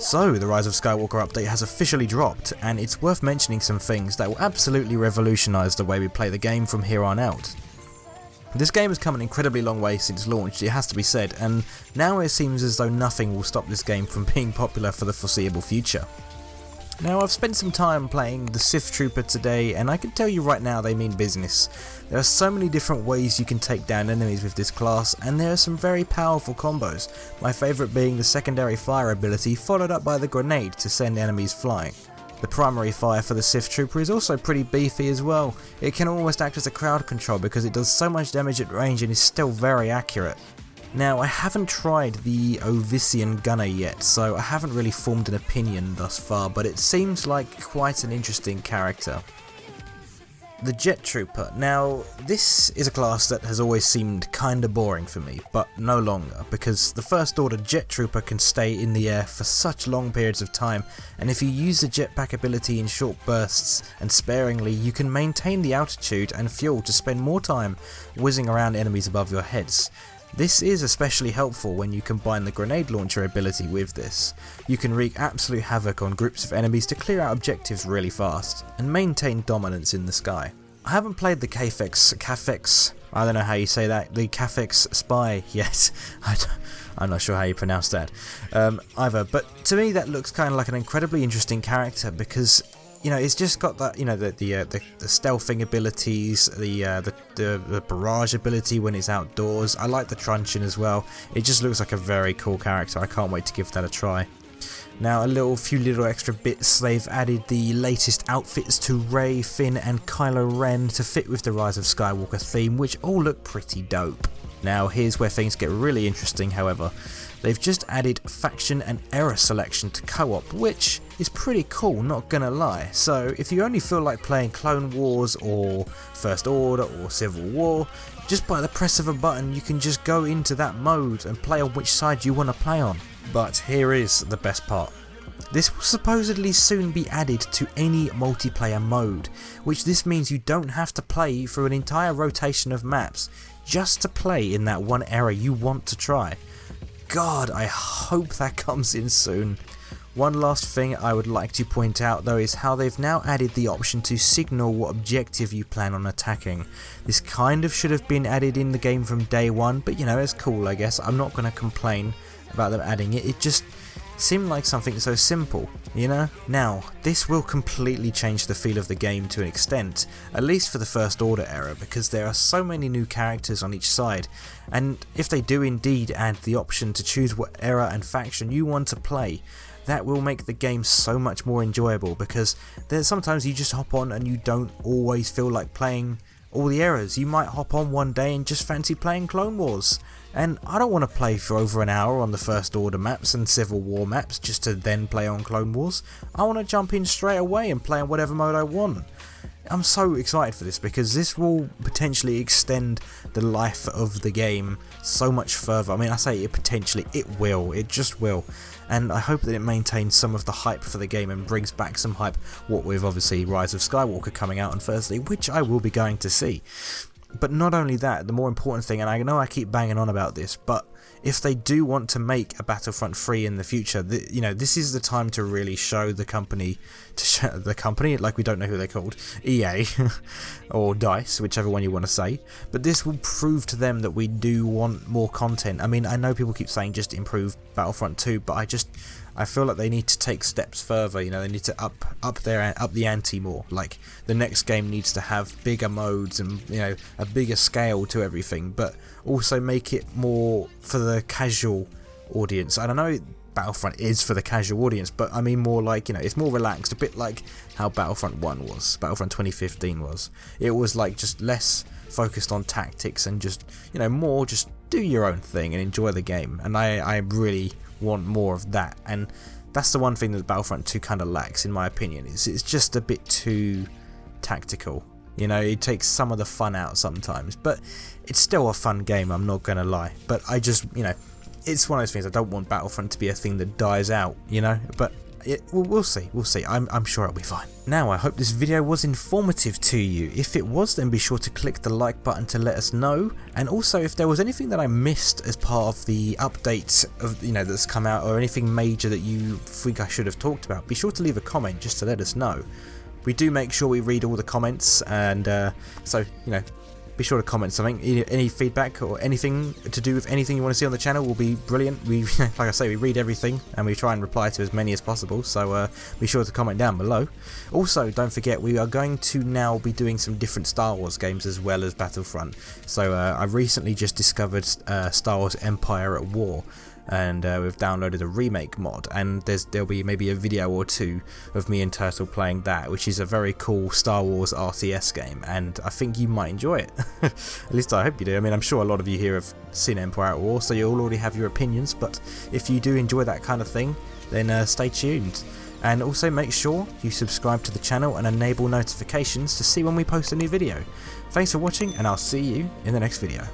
So, the Rise of Skywalker update has officially dropped, and it's worth mentioning some things that will absolutely revolutionise the way we play the game from here on out. This game has come an incredibly long way since launch, it has to be said, and now it seems as though nothing will stop this game from being popular for the foreseeable future. Now, I've spent some time playing the Sith Trooper today, and I can tell you right now they mean business. There are so many different ways you can take down enemies with this class, and there are some very powerful combos, my favourite being the secondary fire ability followed up by the grenade to send enemies flying. The primary fire for the Sith Trooper is also pretty beefy as well. It can almost act as a crowd control because it does so much damage at range and is still very accurate. Now, I haven't tried the Ovisian Gunner yet, so I haven't really formed an opinion thus far, but it seems like quite an interesting character. The Jet Trooper. Now, this is a class that has always seemed kinda boring for me, but no longer, because the First Order Jet Trooper can stay in the air for such long periods of time, and if you use the jetpack ability in short bursts and sparingly, you can maintain the altitude and fuel to spend more time whizzing around enemies above your heads. This is especially helpful when you combine the grenade launcher ability with this. You can wreak absolute havoc on groups of enemies to clear out objectives really fast, and maintain dominance in the sky. I haven't played the Cafex, I don't know how you say that, the Cafex Spy yet. I'm not sure how you pronounce that either, but to me that looks kind of like an incredibly interesting character because it's just got that, the stealthing abilities, the barrage ability when it's outdoors. I like the truncheon as well. It just looks like a very cool character. I can't wait to give that a try. Now, a few little extra bits. They've added the latest outfits to Rey, Finn and Kylo Ren to fit with the Rise of Skywalker theme, which all look pretty dope. Now, here's where things get really interesting, however. They've just added faction and era selection to co-op, which is pretty cool, not gonna lie. So if you only feel like playing Clone Wars or First Order or Civil War, just by the press of a button you can just go into that mode and play on which side you want to play on. But here is the best part. This will supposedly soon be added to any multiplayer mode, which this means you don't have to play through an entire rotation of maps just to play in that one era you want to try. God, I hope that comes in soon. One last thing I would like to point out though is how they've now added the option to signal what objective you plan on attacking. This kind of should have been added in the game from day one, but it's cool I guess. I'm not going to complain about them adding it, it just seemed like something so simple, Now, this will completely change the feel of the game to an extent, at least for the First Order era, because there are so many new characters on each side, and if they do indeed add the option to choose what era and faction you want to play, that will make the game so much more enjoyable, because there's sometimes you just hop on and you don't always feel like playing all the eras. You might hop on one day and just fancy playing Clone Wars, and I don't want to play for over an hour on the First Order maps and Civil War maps just to then play on Clone Wars. I want to jump in straight away and play on whatever mode I want. I'm so excited for this because this will potentially extend the life of the game so much further. I mean, I say it potentially, it just will. And I hope that it maintains some of the hype for the game and brings back some hype, what with obviously Rise of Skywalker coming out on Thursday, which I will be going to see. But not only that, the more important thing, and I know I keep banging on about this, but if they do want to make a Battlefront 3 in the future, this is the time to really show the company, like we don't know who they're called, EA, or DICE, whichever one you want to say, but this will prove to them that we do want more content. I mean, I know people keep saying just improve Battlefront 2, but I feel like they need to take steps further, they need to up the ante more. Like, the next game needs to have bigger modes and, a bigger scale to everything, but also make it more for the casual audience. I don't know, Battlefront is for the casual audience, but I mean more like, it's more relaxed, a bit like how Battlefront 1 was, Battlefront 2015 was. It was like just less focused on tactics and just, more just do your own thing and enjoy the game, and I really want more of that, and that's the one thing that Battlefront 2 kind of lacks in my opinion. It's just a bit too tactical, it takes some of the fun out sometimes, but it's still a fun game, I'm not gonna lie. But I just, it's one of those things, I don't want Battlefront to be a thing that dies out, but we'll see. I'm sure it'll be fine. Now, I hope this video was informative to you. If it was, then be sure to click the like button to let us know. And also, if there was anything that I missed as part of the update of that's come out, or anything major that you think I should have talked about, be sure to leave a comment just to let us know. We do make sure we read all the comments, and so be sure to comment something. Any feedback or anything to do with anything you want to see on the channel will be brilliant. We, like I say, we read everything and we try and reply to as many as possible, so be sure to comment down below. Also, don't forget, we are going to now be doing some different Star Wars games as well as Battlefront. So I recently just discovered Star Wars Empire at War, and we've downloaded a remake mod, and there'll be maybe a video or two of me and Turtle playing that, which is a very cool Star Wars RTS game, and I think you might enjoy it. At least I hope you do. I mean, I'm sure a lot of you here have seen Empire at War, so you'll already have your opinions, but if you do enjoy that kind of thing, then stay tuned. And also make sure you subscribe to the channel and enable notifications to see when we post a new video. Thanks for watching, and I'll see you in the next video.